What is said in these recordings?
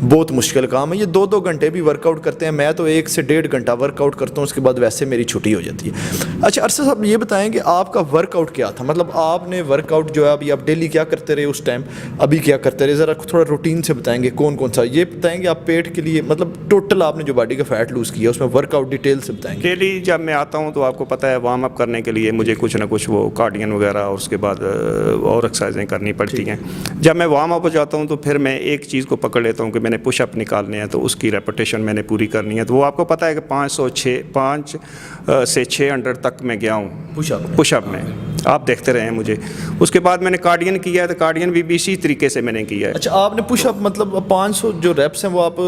بہت مشکل کام ہے یہ. 2-2 گھنٹے بھی ورک آؤٹ کرتے ہیں, میں تو 1 سے 1.5 گھنٹہ ورک آؤٹ کرتا ہوں, اس کے بعد ویسے میری چھٹی ہو جاتی ہے. اچھا ارشد صاحب یہ بتائیں کہ آپ کا ورک آؤٹ کیا تھا, مطلب آپ نے ورک آؤٹ جو ہے ابھی آپ ڈیلی کیا کرتے رہے اس ٹائم, ابھی کیا کرتے رہے, ذرا تھوڑا روٹین سے بتائیں گے کون کون سا, یہ بتائیں گے آپ پیٹ کے لیے مطلب ٹوٹل آپ نے جو باڈی کا فیٹ لوز کیا اس میں ورک آؤٹ ڈیٹیل سے بتائیں گے. ڈیلی جب میں آتا ہوں تو آپ کو پتہ ہے وارم اپ کرنے کے لیے مجھے کچھ نہ کچھ وہ کارڈین وغیرہ اور اس کے بعد اور ایکسرسائزیں کرنی پڑتی ہیں. جب میں وارم اپ ہو جاتا ہوں تو پھر میں ایک چیز کو پکڑ لیتا ہوں کہ میں نے پش اپ نکالنے ہیں, تو اس کی ریپیٹیشن میں نے پوری کرنی ہے. تو وہ آپ کو پتہ ہے کہ 5 سے 600 تک میں گیا ہوں پش اپ میں, آپ دیکھتے رہے ہیں مجھے. اس کے بعد میں نے کارڈین کیا ہے, تو کارڈین بھی اسی طریقے سے میں نے کیا ہے. اچھا آپ نے پش اپ مطلب 500 جو ریپس ہیں وہ آپ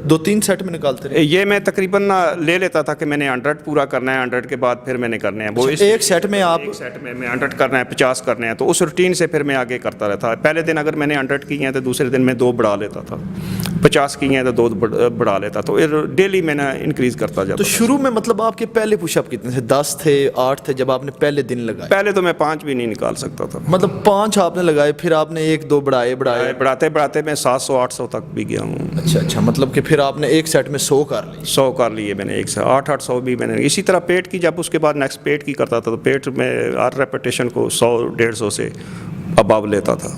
2-3 سیٹ میں نکالتے رہے؟ یہ میں تقریباً لے لیتا تھا کہ میں نے 100 پورا کرنا ہے, 100 کے بعد پھر میں نے کرنے ہیں وہ ایک سیٹ میں آپ ایک سیٹ میں 100 کرنا ہے, 50 کرنے ہیں. تو اس روٹین سے پھر میں آگے کرتا رہتا. پہلے دن اگر میں نے 100 کی ہیں تو دوسرے دن میں 2 بڑھا لیتا تھا, 50 کی ہیں تو 2 بڑھا لیتا. تو ڈیلی میں نے انکریز کرتا جاتا. تو شروع میں مطلب آپ کے پہلے پش اپ کتنے تھے, 10 تھے, 8 تھے جب آپ نے پہلے دن لگائے؟ پہلے تو میں 5 بھی نہیں نکال سکتا تھا. مطلب 5 آپ نے لگائے, پھر آپ نے 1-2 بڑھائے بڑھاتے میں 700-800 تک بھی گیا ہوں. اچھا مطلب کہ پھر آپ نے ایک سیٹ میں 100 کر لی؟ 100 کر لیے میں نے, ایک سے 800 بھی میں نے. اسی طرح پیٹ کی جب اس کے بعد نیکسٹ پیٹ کی کرتا تھا تو پیٹ میں ہر ریپیٹیشن کو 100-150 سے اباب لیتا تھا.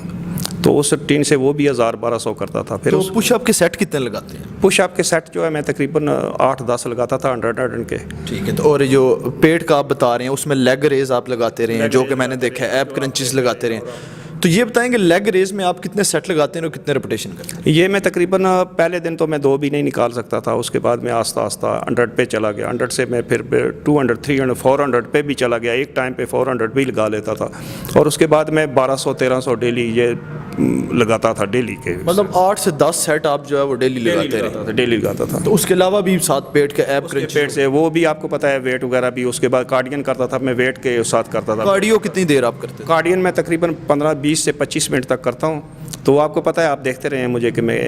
تو اس روٹین سے وہ بھی 1000-1200 کرتا تھا. پھر پش اپ کے سیٹ کتنے لگاتے ہیں؟ پش اپ کے سیٹ جو ہے میں تقریباً 8-10 لگاتا تھا 100 کے. ٹھیک ہے. تو اور جو پیٹ کا آپ بتا رہے ہیں اس میں لیگ ریز آپ لگاتے رہے ہیں, جو کہ میں نے دیکھا ہے ایپ کرنچز لگاتے رہے ہیں. تو یہ بتائیں کہ لیگ ریز میں آپ کتنے سیٹ لگاتے ہیں اور کتنے ریپیٹیشن کرتے ہیں؟ یہ میں تقریباً پہلے دن تو میں 2 بھی نہیں نکال سکتا تھا. اس کے بعد میں آہستہ 100 پہ چلا گیا. 100 سے میں پھر 200, 300, 400 پہ بھی چلا گیا. ایک ٹائم پہ 400 بھی لگا لیتا تھا. اور اس کے بعد میں 1200-1300 ڈیلی یہ لگاتا تھا ڈیلی کے. مطلب 8 سے 10 سیٹ آپ جو ہے وہ ڈیلی لگاتا تھا. تو اس کے علاوہ بھی ساتھ پیٹ کے ایپ کرنچ پیٹ سے وہ بھی آپ کو پتہ ہے ویٹ وغیرہ بھی. اس کے بعد کارڈین کرتا تھا میں, ویٹ کے ساتھ کرتا تھا. کارڈیو کتنی دیر آپ کرتے ہیں؟ کارڈین میں تقریباً 15-20 سے 25 منٹ تک کرتا ہوں. تو آپ کو پتہ ہے, آپ دیکھتے رہے ہیں مجھے کہ میں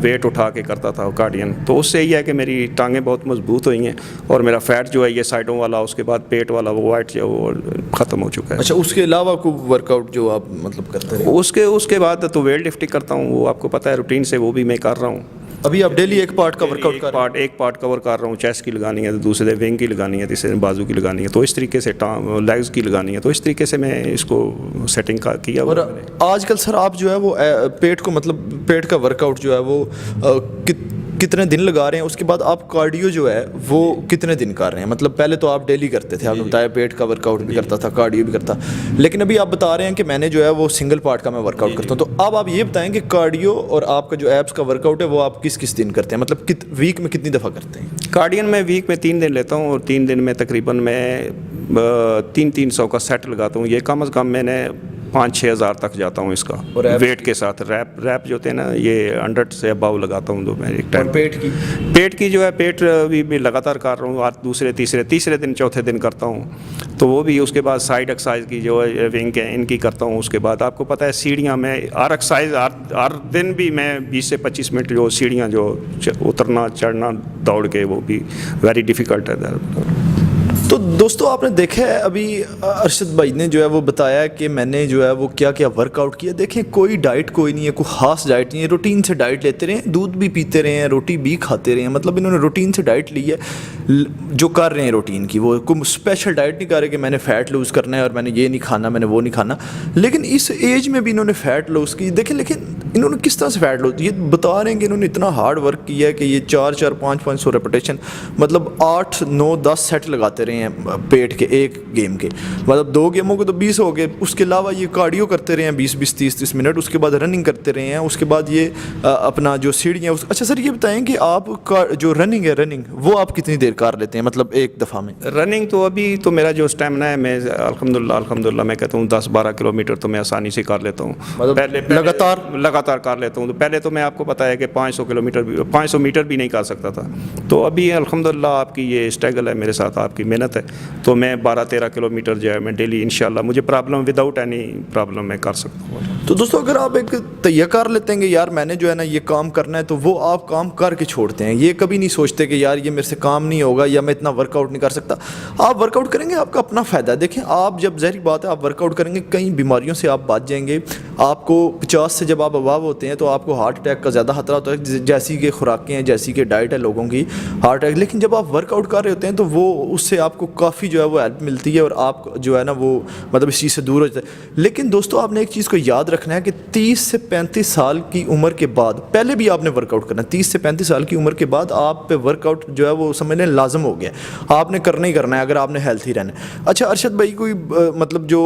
ویٹ اٹھا کے کرتا تھا کارڈین. تو اس سے یہ ہے کہ میری ٹانگیں بہت مضبوط ہوئی ہیں اور میرا فیٹ جو ہے یہ سائڈوں والا, اس کے بعد پیٹ والا وہ وائٹ جو وہ ختم ہو چکا ہے. اچھا اس کے علاوہ کوئی ورک آؤٹ جو آپ مطلب کرتے ہیں؟ اس کے بعد تو ویٹ لفٹنگ کرتا ہوں, وہ آپ کو پتہ ہے روٹین سے وہ بھی میں کر رہا ہوں. ابھی آپ ڈیلی ایک پارٹ کا ورک آؤٹ کر رہے ہیں؟ ایک پارٹ کور کر رہا ہوں. چیسٹ کی لگانی ہے تو دوسرے دن ونگ کی لگانی ہے, تیسرے دن بازو کی لگانی ہے. تو اس طریقے سے لیگز کی لگانی ہے. تو اس طریقے سے میں اس کو سیٹنگ کیا. اور آج کل سر آپ جو ہے وہ پیٹ کو مطلب پیٹ کا ورک آؤٹ جو ہے وہ کتنے دن لگا رہے ہیں؟ اس کے بعد آپ کارڈیو جو ہے وہ کتنے دن کر رہے ہیں؟ مطلب پہلے تو آپ ڈیلی کرتے تھے, آپ نے بتایا پیٹ کا ورک آؤٹ بھی کرتا تھا, کارڈیو بھی کرتا, لیکن ابھی آپ بتا رہے ہیں کہ میں نے جو ہے وہ سنگل پارٹ کا میں ورک آؤٹ کرتا ہوں. تو اب آپ یہ بتائیں کہ کارڈیو اور آپ کا جو ایپس کا ورک آؤٹ ہے وہ آپ کس دن کرتے ہیں, مطلب ویک میں کتنی دفعہ کرتے ہیں؟ کارڈین میں ویک میں 3 دن لیتا ہوں, اور 3 دن میں تقریباً میں 300 کا سیٹ لگاتا ہوں. یہ کم از کم میں نے 5-6 ہزار تک جاتا ہوں اس کا ویٹ کے ساتھ. ریپ جو ہوتے ہیں نا یہ 100 سے اباؤ لگاتا ہوں. تو میں ایک ٹائم پیٹ کی جو ہے پیٹ بھی لگاتار کر رہا ہوں. دوسرے تیسرے دن چوتھے دن کرتا ہوں. تو وہ بھی اس کے بعد سائڈ ایکسرسائز کی جو ہے ونگ ہے ان کی کرتا ہوں. اس کے بعد آپ کو پتہ ہے سیڑھیاں میں ہر ایکسرسائز ہر دن بھی میں 20 سے 25 منٹ جو سیڑھیاں جو اترنا چڑھنا دوڑ کے وہ بھی ویری ڈیفیکلٹ ہے. تو دوستو آپ نے دیکھا ہے ابھی ارشد بھائی نے جو ہے وہ بتایا کہ میں نے جو ہے وہ کیا ورک آؤٹ کیا. دیکھیں کوئی ڈائٹ کوئی نہیں ہے, کوئی خاص ڈائٹ نہیں ہے, روٹین سے ڈائٹ لیتے رہے ہیں, دودھ بھی پیتے رہے ہیں, روٹی بھی کھاتے رہے ہیں. مطلب انہوں نے روٹین سے ڈائٹ لی ہے جو کر رہے ہیں روٹین کی. وہ کوئی اسپیشل ڈائٹ نہیں کر رہے کہ میں نے فیٹ لوز کرنا ہے اور میں نے یہ نہیں کھانا, میں نے وہ نہیں کھانا. لیکن اس ایج میں بھی انہوں نے فیٹ لوز کی. دیکھیں لیکن انہوں نے کس طرح سے فیٹ لوز, یہ بتا رہے ہیں کہ انہوں نے اتنا ہارڈ ورک کیا ہے کہ یہ 4-500 ریپیٹیشن مطلب 8-9-10 سیٹ لگاتے رہے ہیں پیٹ کے ایک گیم کے. مطلب 2 گیموں کے تو 20 ہو گئے. اس کے علاوہ یہ کارڈیو کرتے رہے ہیں 20-30 منٹ. اس کے بعد رننگ کرتے رہے ہیں. اس کے بعد یہ اپنا جو سیڑھیاں. اچھا سر یہ بتائیں کہ آپ کا جو رننگ وہ آپ کتنی دیر کر لیتے ہیں مطلب ایک دفعہ میں؟ رننگ تو ابھی تو میرا جو اسٹیمنا ہے میں الحمدللہ میں کہتا ہوں 10-12 کلومیٹر تو میں آسانی سے کر لیتا ہوں. لگاتار کر لیتا ہوں. تو پہلے تو میں آپ کو پتہ ہے کہ 500 میٹر بھی نہیں کر سکتا تھا. تو ابھی الحمدللہ آپ کی یہ اسٹرگل ہے میرے ساتھ, آپ کی محنت ہے. تو میں 12-13 کلومیٹر جو ہے میں ڈیلی انشاءاللہ مجھے پرابلم وداؤٹ اینی پرابلم میں کر سکتا ہوں. تو دوستوں اگر آپ ایک تیہ کار لیتے ہیں کہ یار میں نے جو ہے نا یہ کام کرنا ہے، تو وہ آپ کام کر کے چھوڑتے ہیں، یہ کبھی نہیں سوچتے کہ یار یہ میرے سے کام نہیں ہوگا یا میں اتنا ورک آؤٹ نہیں کر سکتا۔ آپ ورک آؤٹ کریں گے، آپ کا اپنا فائدہ ہے۔ دیکھیں آپ جب ظاہری بات ہے آپ ورک آؤٹ کریں گے، کئی بیماریوں سے آپ بچ جائیں گے۔ آپ کو 50 سے جب آپ ابو ہوتے ہیں تو آپ کو ہارٹ اٹیک کا زیادہ خطرہ ہوتا ہے، جیسی کہ خوراکیں ہیں، جیسی کہ ڈائٹ ہے لوگوں کی، ہارٹ اٹیک۔ لیکن جب آپ ورک آؤٹ کر رہے ہوتے ہیں تو وہ اس سے آپ کو کافی جو ہے وہ ہیلپ ملتی ہے، اور آپ جو ہے نا وہ مطلب اس چیز سے دور ہو جاتا ہے۔ لیکن دوستوں آپ نے ایک چیز کو یاد رکھنا ہے کہ 30 سے 35 سال کی عمر کے بعد، پہلے بھی آپ نے ورک آؤٹ کرنا ہے، 30 سے 35 سال کی عمر کے بعد آپ پہ ورک آؤٹ جو ہے وہ سمجھ لیں لازم ہو گیا، آپ نے کرنا ہی کرنا ہے اگر آپ نے ہیلتھی رہنا ہے۔ اچھا ارشد بھائی، کوئی مطلب جو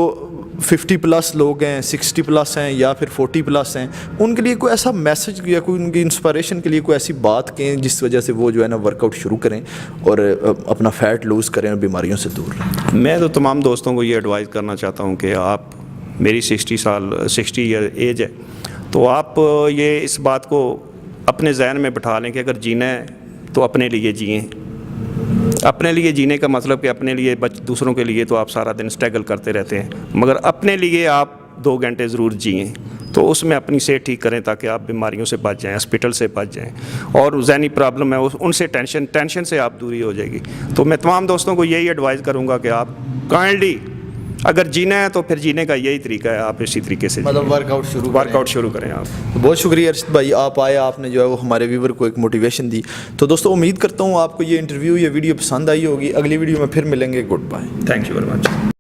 50 پلس لوگ ہیں، 60 پلس ہیں یا پھر 40 پلس ہیں، ان کے لیے کوئی ایسا میسج یا کوئی ان کی انسپائریشن کے لیے کوئی ایسی بات کہیں جس وجہ سے وہ جو ہے نا ورک آؤٹ شروع کریں اور اپنا فیٹ لوز کریں اور بیماریوں سے دور رہیں؟ میں تو تمام دوستوں کو یہ ایڈوائز کرنا چاہتا ہوں کہ آپ، میری 60 ایئر ایج ہے، تو آپ یہ اس بات کو اپنے ذہن میں بٹھا لیں کہ اگر جینا ہے تو اپنے لیے جئیں۔ اپنے لیے جینے کا مطلب کہ اپنے لیے دوسروں کے لیے تو آپ سارا دن اسٹرگل کرتے رہتے ہیں، مگر اپنے لیے آپ 2 گھنٹے ضرور جئیں، تو اس میں اپنی صحت ٹھیک کریں تاکہ آپ بیماریوں سے بچ جائیں، ہاسپٹل سے بچ جائیں، اور ذہنی پرابلم ہے ان سے ٹینشن سے آپ دوری ہو جائے گی۔ تو میں تمام دوستوں کو یہی ایڈوائز کروں گا کہ آپ کائنڈلی اگر جینا ہے تو پھر جینے کا یہی طریقہ ہے، آپ اسی طریقے سے مطلب ورک آؤٹ شروع کریں آپ۔ بہت شکریہ ارشد بھائی، آپ آئے، آپ نے جو ہے وہ ہمارے ویور کو ایک موٹیویشن دی۔ تو دوستوں امید کرتا ہوں آپ کو یہ انٹرویو یا ویڈیو پسند آئی ہوگی۔ اگلی ویڈیو میں پھر ملیں گے، good bye, thank you very much.